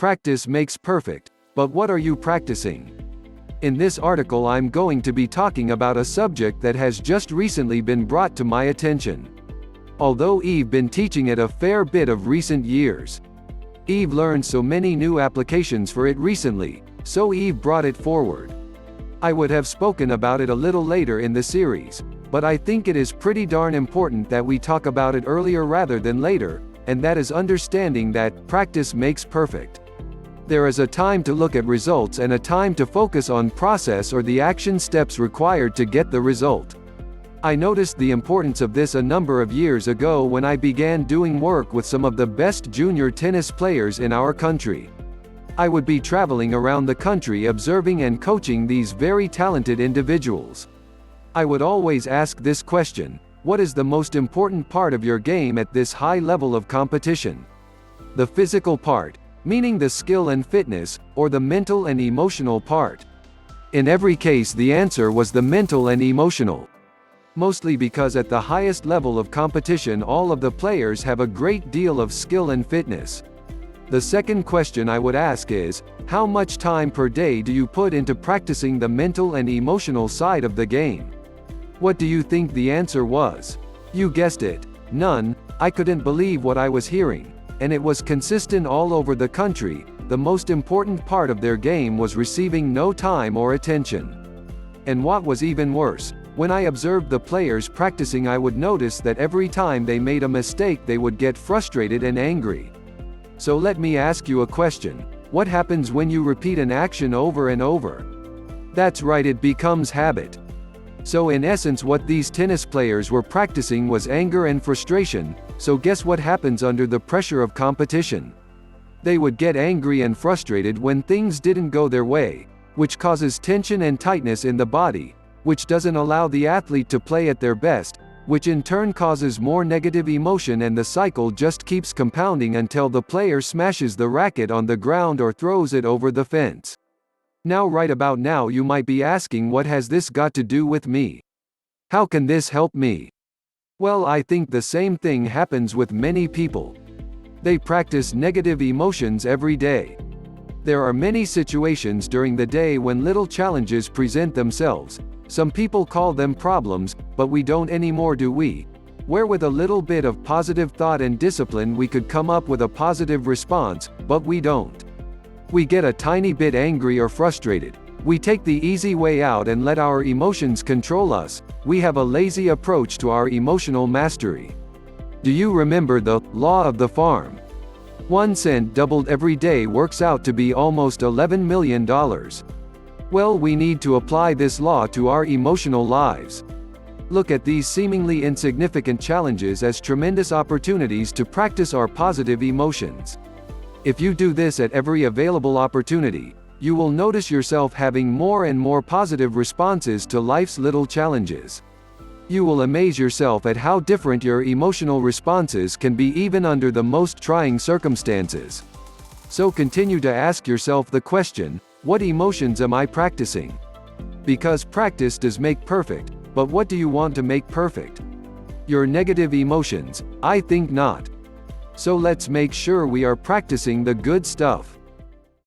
Practice makes perfect, but what are you practicing? In this article I'm going to be talking about a subject that has just recently been brought to my attention. Although Iíve been teaching it a fair bit of recent years. Iíve learned so many new applications for it recently, so Iíve brought it forward. I would have spoken about it a little later in the series, but I think it is pretty darn important that we talk about it earlier rather than later, and that is understanding that practice makes perfect. There is a time to look at results and a time to focus on process or the action steps required to get the result. I noticed the importance of this a number of years ago when I began doing work with some of the best junior tennis players in our country. I would be traveling around the country observing and coaching these very talented individuals. I would always ask this question: what is the most important part of your game at this high level of competition? The physical part, meaning the skill and fitness, or the mental and emotional part? In every case the answer was the mental and emotional. Mostly because at the highest level of competition all of the players have a great deal of skill and fitness. The second question I would ask is, how much time per day do you put into practicing the mental and emotional side of the game? What do you think the answer was? You guessed it, none. I couldn't believe what I was hearing, and it was consistent all over the country. The most important part of their game was receiving no time or attention. And what was even worse, when I observed the players practicing I would notice that every time they made a mistake they would get frustrated and angry. So let me ask you a question. What happens when you repeat an action over and over? That's right, it becomes habit. So in essence what these tennis players were practicing was anger and frustration, so guess what happens under the pressure of competition? They would get angry and frustrated when things didn't go their way, which causes tension and tightness in the body, which doesn't allow the athlete to play at their best, which in turn causes more negative emotion, and the cycle just keeps compounding until the player smashes the racket on the ground or throws it over the fence. Now right about now you might be asking, what has this got to do with me? How can this help me? Well, I think the same thing happens with many people. They practice negative emotions every day. There are many situations during the day when little challenges present themselves. Some people call them problems, but we don't anymore, do we? Where with a little bit of positive thought and discipline we could come up with a positive response, but we don't. We get a tiny bit angry or frustrated. We take the easy way out and let our emotions control us. We have a lazy approach to our emotional mastery. Do you remember the law of the farm? 1 cent doubled every day works out to be almost $11 million. Well, we need to apply this law to our emotional lives. Look at these seemingly insignificant challenges as tremendous opportunities to practice our positive emotions. If you do this at every available opportunity, you will notice yourself having more and more positive responses to life's little challenges. You will amaze yourself at how different your emotional responses can be even under the most trying circumstances. So continue to ask yourself the question, what emotions am I practicing? Because practice does make perfect, but what do you want to make perfect? Your negative emotions? I think not. So let's make sure we are practicing the good stuff.